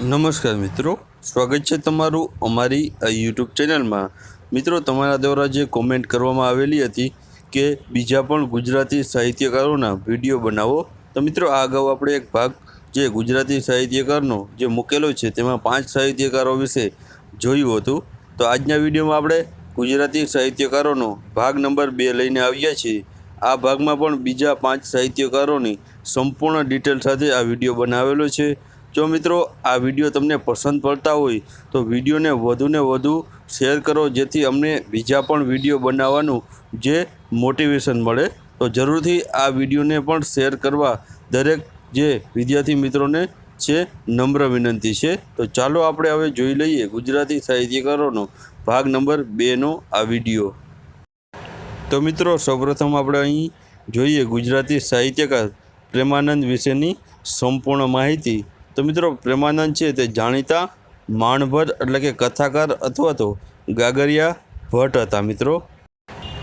નમસ્કાર મિત્રો, સ્વાગત છે તમારું અમારી આ યુટ્યુબ ચેનલમાં। મિત્રો, તમારા દ્વારા જે કોમેન્ટ કરવામાં આવેલી હતી કે બીજા પણ ગુજરાતી સાહિત્યકારોના વિડીયો બનાવો, તો મિત્રો આ અગાઉ આપણે એક ભાગ જે ગુજરાતી સાહિત્યકારનો જે મૂકેલો છે તેમાં 5 સાહિત્યકારો વિશે જોયું હતું। તો આજના વિડીયોમાં આપણે ગુજરાતી સાહિત્યકારોનો ભાગ નંબર 2 લઈને આવ્યા છીએ। આ ભાગમાં પણ બીજા 5 સાહિત્યકારોની સંપૂર્ણ ડિટેલ સાથે આ વિડીયો બનાવેલો છે। जो मित्रों आ वीडियो तमने पसंद पड़ता होय तो वीडियो ने वधु शेर करो, जेथी अमने बीजा पण वीडियो बनावानुं जे मोटिवेशन मळे। तो जरूर थी आ वीडियो ने पण शेर करवा दरेक जे विद्यार्थी मित्रों ने छे नम्र विनंती छे। तो चालो आपणे हवे जोई लईए गुजराती साहित्यकारोनो भाग नंबर 2 नो आ विडियो। तो मित्रों, सौप्रथम आपणे अहीं जोईए गुजराती साहित्यकार प्रेमानंद विशेनी संपूर्ण माहिती। तो मित्रों, प्रेमानंद है ते जाणीता माणभट्ट एटले के कथाकार अथवा तो गागरिया भट्ट हता मित्रों।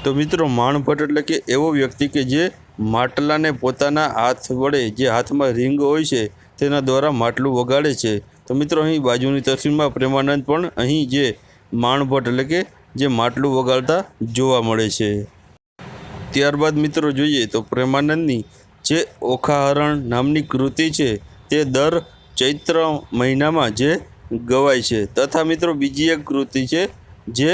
तो मित्रों, माणभट्ट एटले के एवो व्यक्ति के जे માટલાને પોતાના हाथ वडे जे हाथ में રીંગ होय छे तेना द्वारा માટલું वगाड़े छे। तो मित्रों, अहीं बाजुनी तस्वीरमां प्रेमानंद पण अहीं जे માણભટ્ટ एटले के जे માટલું वगाड़ता जोवा मळे छे। त्यारबाद मित्रों जोईए तो प्रेमानंदनी जे ओखाहरण नामनी कृति छे ते दर चैत्र महीना में जे गवाय छे। तथा मित्रों बीजी एक कृति है जे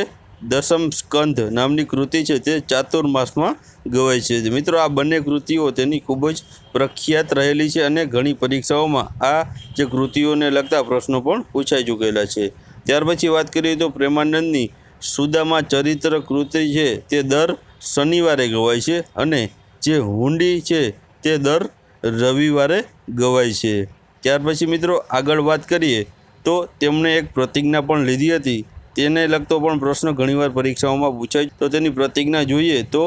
दशम स्कंध नामनी कृति है ते चातुर्मास में गवाय छे। मित्रों, आ बने कृतिओ तेनी खूब ज प्रख्यात रहेली है अने घणी परीक्षाओं में आ जे कृतिओं ने लगता प्रश्नों पण पूछाई चूकेला है। त्यार पछी बात करिए तो प्रेमानंदनी सुदामा चरित्र कृति है ते दर शनिवारे गवाय छे अने जे हुंडी है ते दर रविवारे गवाय छे। त्यार पछी मित्रों आगळ बात करिए तो तेमणे एक प्रतिज्ञा पण लीधी हती, तेने लगतो पण प्रश्न घणीवार परीक्षाओं पूछाय। तो तेनी प्रतिज्ञा जोईए तो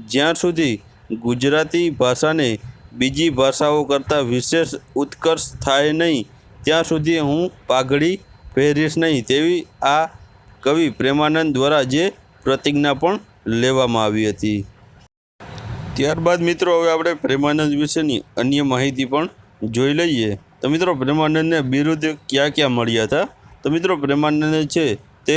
ज्यां सुधी गुजराती भाषा ने बीजी भाषाओं करता विशेष उत्कर्ष थाय नहीं त्यां सुधी हूँ पाघड़ी पहेरीश नहीं, तेवी आ कवि प्रेमानंद द्वारा जे प्रतिज्ञा पण लेवामां आवी हती। त्यारबाद मित्रों हवे आपणे प्रेमानंद विशेनी अन्य माहिती पण जोई लईए। तो मित्रों, प्रेमानंद ने बिरुद क्या क्या मळ्या था? तो मित्रों, प्रेमानंद छे ते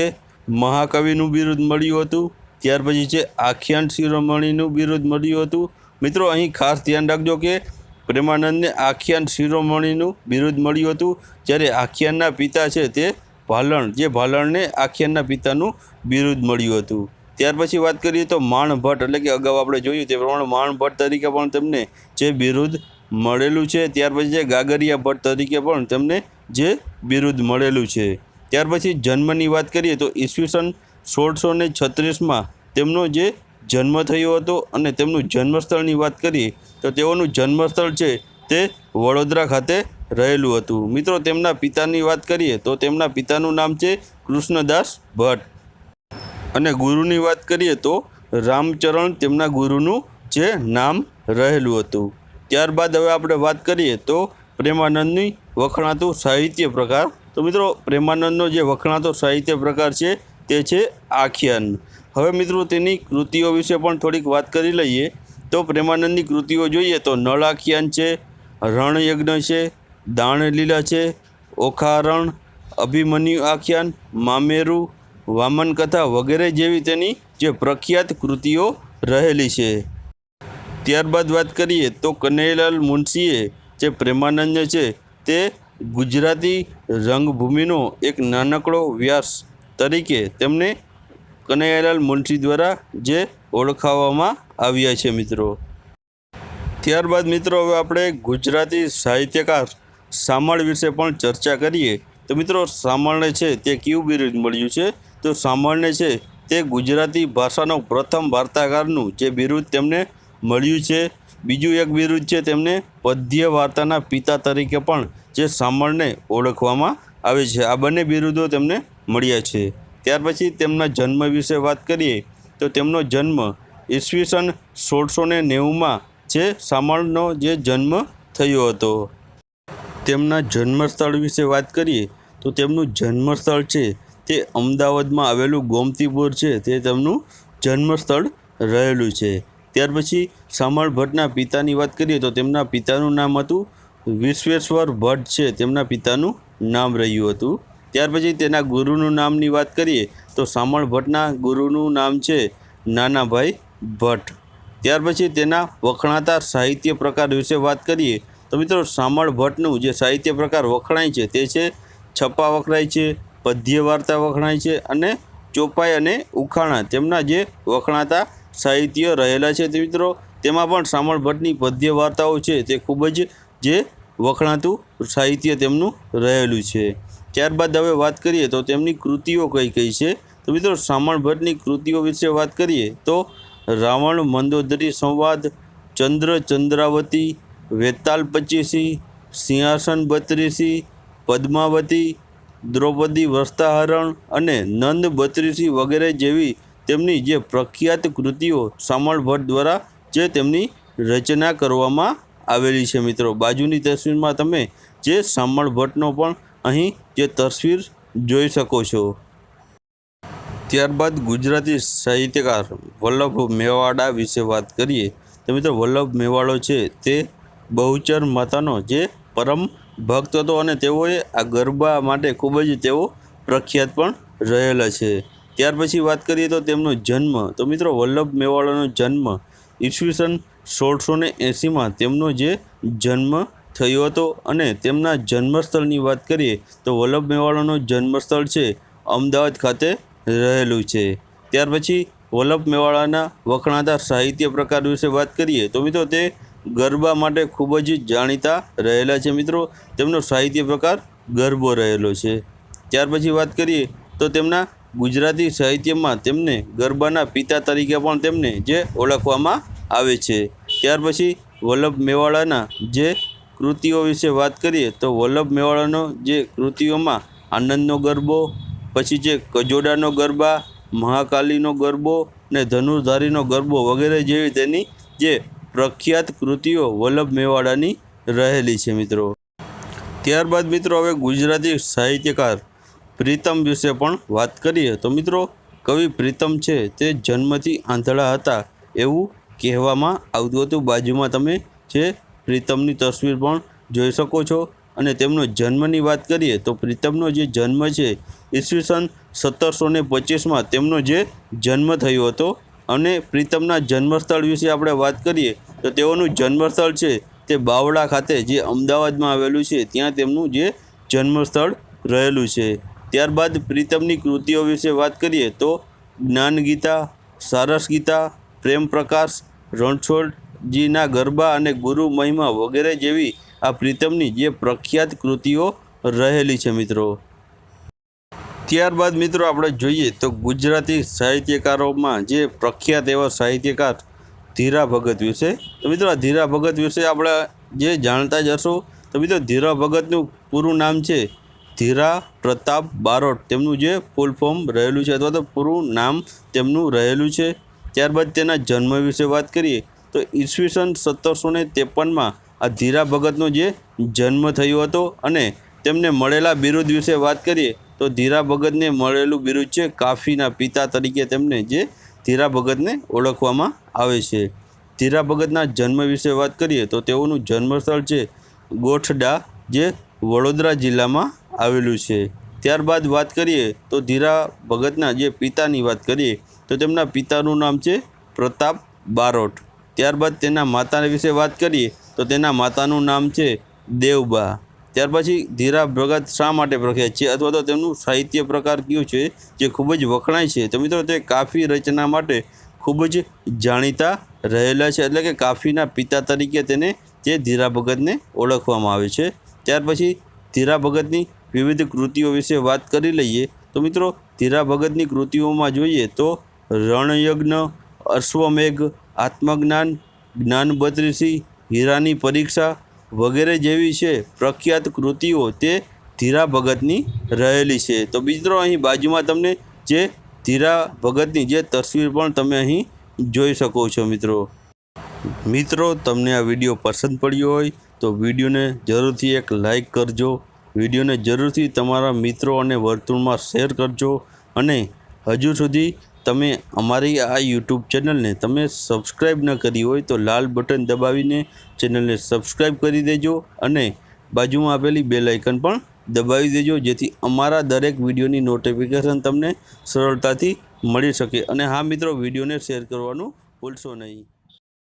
महाकविनुं बिरुद मळ्युं हतुं। त्यार पछी छे आख्यान शिरोमणिनुं बिरुद मळ्युं हतुं। मित्रों, अहीं खास ध्यान राखजो के प्रेमानंद ने आख्यान शिरोमणिनुं बिरुद मळ्युं हतुं, ज्यारे आख्यानना पिता छे ते भालण, जे भालणने आख्यानना पितानुं बिरुद मळ्युं हतुं। त्यार पछी बात करिए तो માણભટ્ટ એટલે કે અગાઉ આપણે જોયું તે પ્રમાણે માણભટ્ટ તરીકે પણ તેમને જે બિરુદ મળેલું છે। ત્યાર પછી જે ગાગરિયા ભટ્ટ તરીકે પણ તેમને જે બિરુદ મળેલું છે। ત્યાર પછી જન્મની વાત કરીએ તો ઈસવીસન 1636માં તેમનો જે જન્મ થયો હતો અને તેમનું જન્મસ્થળની વાત કરીએ તો તેઓનું જન્મસ્થળ છે તે વડોદરા ખાતે રહેલું હતું। મિત્રો, તેમના પિતાની વાત કરીએ તો તેમના પિતાનું નામ છે કૃષ્ણદાસ ભટ્ટ અને ગુરુની વાત કરીએ તો રામચરણ તેમના ગુરુનું જે નામ રહેલું હતું। ત્યારબાદ હવે આપણે વાત કરીએ તો પ્રેમાનંદની વખણાતું સાહિત્ય પ્રકાર। તો મિત્રો, પ્રેમાનંદનો જે વખણાતો સાહિત્ય પ્રકાર છે તે છે આખ્યાન। હવે મિત્રો તેની કૃતિઓ વિશે પણ થોડીક વાત કરી લઈએ। તો પ્રેમાનંદની કૃતિઓ જોઈએ તો નળ આખ્યાન છે, રણયજ્ઞ છે, દાણલીલા છે, ઓખાહરણ, અભિમન્યુ આખ્યાન, મામેરુ, વામન કથા વગેરે જેવી તેની જે પ્રખ્યાત કૃતિઓ રહેલી છે। ત્યારબાદ વાત કરીએ તો કનૈયાલાલ મુનશીએ જે પ્રેમાનંદ છે તે ગુજરાતી રંગભૂમિનો એક નાનકડો વ્યાસ તરીકે તેમને કનૈયાલાલ મુનશી દ્વારા જે ઓળખાવવામાં આવ્યા છે મિત્રો। ત્યારબાદ મિત્રો હવે આપણે ગુજરાતી સાહિત્યકાર શામળ વિશે પણ ચર્ચા કરીએ। તો મિત્રો, શામળને છે તે કયું બિરુદ મળ્યું છે? તો શામળને છે તે ગુજરાતી ભાષાનો પ્રથમ વાર્તાકારનું જે બિરુદ તેમને મળ્યું છે। બીજું એક બિરુદ છે તેમને પદ્ય વાર્તાના પિતા તરીકે પણ જે શામળને ઓળખવામાં આવે છે। આ બંને બિરુદો તેમને મળ્યા છે। ત્યાર પછી તેમના જન્મ વિશે વાત કરીએ તો તેમનો જન્મ ઈસવીસન 1690માં જે શામળનો જે જન્મ થયો હતો। તેમના જન્મસ્થળ વિશે વાત કરીએ તો તેમનું જન્મસ્થળ છે તે અમદાવાદમાં આવેલું ગોમતીપુર છે તે તેમનું જન્મસ્થળ રહેલું છે। ત્યાર પછી શામળ ભટ્ટના પિતાની વાત કરીએ તો તેમના પિતાનું નામ હતું વિશ્વેશ્વર ભટ્ટ છે તેમના પિતાનું નામ રહ્યું હતું। ત્યાર પછી તેના ગુરુનું નામની વાત કરીએ તો શામળ ભટ્ટના ગુરુનું નામ છે નાનાભાઈ ભટ્ટ। ત્યાર પછી તેના વખણાતા સાહિત્ય પ્રકાર વિશે વાત કરીએ તો મિત્રો શામળ ભટ્ટનું જે સાહિત્ય પ્રકાર વખણાય છે તે છે છપ્પા વખણાય છે, પદ્ય વાર્તા વખણાય છે અને ચોપાઈ અને ઉખાણા તેમના જે વખણાતા સાહિત્ય રહેલા છે। તે મિત્રો તેમાં પણ શામળ ભટ્ટની પદ્ય વાર્તાઓ છે તે ખૂબ જ જે વખણાતું સાહિત્ય તેમનું રહેલું છે। ત્યારબાદ હવે વાત કરીએ તો તેમની કૃતિઓ કઈ કઈ છે તો મિત્રો શામળ ભટ્ટની કૃતિઓ વિશે વાત કરીએ તો રાવણ મંદોદરી સંવાદ, ચંદ્ર ચંદ્રાવતી, વેતાલ પચીસી, સિંહાસન બત્રીસી, પદ્માવતી, દ્રૌપદી વસ્ત્રાહરણ અને નંદ બત્રીસી વગેરે જેવી તેમની જે પ્રખ્યાત કૃતિઓ શામળ ભટ્ટ દ્વારા જે તેમની રચના કરવામાં આવેલી છે। મિત્રો બાજુની તસવીરમાં તમે જે શામળ ભટ્ટનો પણ અહીં જે તસવીર જોઈ શકો છો। ત્યારબાદ ગુજરાતી સાહિત્યકાર વલ્લભ મેવાડા વિશે વાત કરીએ તો મિત્રો વલ્લભ મેવાડો છે તે બહુચર માતાનો જે પરમ ભક્ત હતો અને તેઓએ આ ગરબા માટે ખૂબ જ તેઓ પ્રખ્યાત પણ રહેલા છે। ત્યાર પછી વાત કરીએ તો તેમનો જન્મ તો મિત્રો વલ્લભ મેવાડાનો જન્મ ઈસવીસન 1680માં તેમનો જે જન્મ થયો હતો અને તેમના જન્મસ્થળની વાત કરીએ તો વલ્લભ મેવાડાનું જન્મસ્થળ છે અમદાવાદ ખાતે રહેલું છે। ત્યાર પછી વલ્લભ મેવાડાના વખણાતા સાહિત્ય પ્રકાર વિશે વાત કરીએ તો મિત્રો તે ગરબા માટે ખૂબ જ જાણીતા રહેલા છે। મિત્રો તેમનો સાહિત્ય પ્રકાર ગરબો રહેલો છે। ત્યાર પછી વાત કરીએ તો તેમના ગુજરાતી સાહિત્યમાં તેમને ગરબાના પિતા તરીકે પણ તેમને જે ઓળખવામાં આવે છે। ત્યાર પછી વલ્લભ મેવાડાના જે કૃતિઓ વિશે વાત કરીએ તો વલ્લભ મેવાડાનો જે કૃતિઓમાં આનંદનો ગરબો, પછી જે કજોડાનો ગરબા, મહાકાલીનો ગરબો ને ધનુર્ધારીનો ગરબો વગેરે જેવી તેની જે પ્રખ્યાત કૃતિઓ વલ્લભ મેવાડાની રહેલી છે। મિત્રો ત્યારબાદ મિત્રો હવે ગુજરાતી સાહિત્યકાર પ્રીતમ વિશે પણ વાત કરીએ તો મિત્રો કવિ પ્રીતમ છે તે જન્મથી આંધળા હતા એવું કહેવામાં આવતું હતું। બાજુમાં તમે જે પ્રીતમની તસવીર પણ જોઈ શકો છો અને તેમનો જન્મની વાત કરીએ તો પ્રીતમનો જે જન્મ છે ઈસવીસન 1725માં તેમનો જે જન્મ થયો હતો અને પ્રીતમના જન્મસ્થળ વિશે આપણે વાત કરીએ તો તેઓનું જન્મસ્થળ છે તે બાવળા ખાતે જે અમદાવાદમાં આવેલું છે ત્યાં તેમનું જે જન્મસ્થળ રહેલું છે। ત્યારબાદ પ્રીતમની કૃતિઓ વિશે વાત કરીએ તો જ્ઞાન ગીતા, સારસ ગીતા, પ્રેમ પ્રકાશ, રણછોડજીના ગરબા અને ગુરુ મહિમા વગેરે જેવી આ પ્રીતમની જે પ્રખ્યાત કૃતિઓ રહેલી છે। મિત્રો ત્યારબાદ મિત્રો આપણે જોઈએ તો ગુજરાતી સાહિત્યકારોમાં જે પ્રખ્યાત એવા સાહિત્યકાર ધીરા ભગત વિશે તો મિત્રો આ ધીરા ભગત વિશે આપણે જે જાણતા જ હશો તો મિત્રો ધીરા ભગતનું પૂરું નામ છે ધીરા પ્રતાપ બારોટ, તેમનું જે ફૂલ ફોર્મ રહેલું છે અથવા તો પૂરું નામ તેમનું રહેલું છે। ત્યારબાદ તેના જન્મ વિશે વાત કરીએ તો ઈસવીસન 1753માં આ ધીરા ભગતનો જે જન્મ થયો હતો અને તેમને મળેલા બિરુદ વિશે વાત કરીએ તો ધીરા ભગતને મળેલું બિરુદ છે કાફીના પિતા તરીકે તેમને જે ધીરા ભગતને ઓળખવામાં આવે છે। ધીરા ભગતના જન્મ વિશે વાત કરીએ તો તેઓનું જન્મસ્થળ છે ગોઠડા જે વડોદરા જિલ્લામાં આવેલું છે। ત્યારબાદ વાત કરીએ તો ધીરા ભગતના જે પિતાની વાત કરીએ તો તેમના પિતાનું નામ છે પ્રતાપ બારોટ। ત્યારબાદ તેના માતા વિશે વાત કરીએ તો તેના માતાનું નામ છે દેવબા। ત્યાર પછી ધીરા ભગત શા માટે પ્રખ્યાત છે અથવા તો તેમનું સાહિત્ય પ્રકાર કયું છે જે ખૂબ જ વખણાય છે તો મિત્રો તે કાફી રચના માટે ખૂબ જ જાણીતા રહેલા છે, એટલે કે કાફીના પિતા તરીકે તેને જે ધીરા ભગતને ઓળખવામાં આવે છે। ત્યાર પછી ધીરા ભગતની વિવિધ કૃતિઓ વિશે વાત કરી લઈએ તો મિત્રો ધીરા ભગતની કૃતિઓમાં જોઈએ તો રણયજ્ઞ, અશ્વમેઘ, આત્મજ્ઞાન, જ્ઞાન બત્રીસી, હીરાની પરીક્ષા વગેરે જેવી છે પ્રખ્યાત કૃતિઓ તે ધીરા ભગતની રહેલી છે। તો મિત્રો અહીં બાજુમાં તમને જે ધીરા ભગતની જે તસવીર પણ તમે અહીં જોઈ શકો છો। મિત્રો તમને આ વિડીયો પસંદ પડ્યો હોય તો વિડીયોને જરૂરથી એક લાઈક કરજો, વિડીયોને જરૂરથી તમારા મિત્રો અને વર્તુળમાં શેર કરજો અને હજુ સુધી તમે અમારી આ યુટ્યુબ ચેનલને તમે સબસ્ક્રાઈબ ન કરી હોય તો લાલ બટન દબાવીને ચેનલને સબસ્ક્રાઈબ કરી દેજો અને બાજુમાં આપેલી બેલ આઇકન પણ દબાવી દેજો, જેથી અમારા દરેક વિડીયોની નોટિફિકેશન તમને સરળતાથી મળી શકે. અને હા મિત્રો, વિડીયોને શેર કરવાનું ભૂલશો નહીં.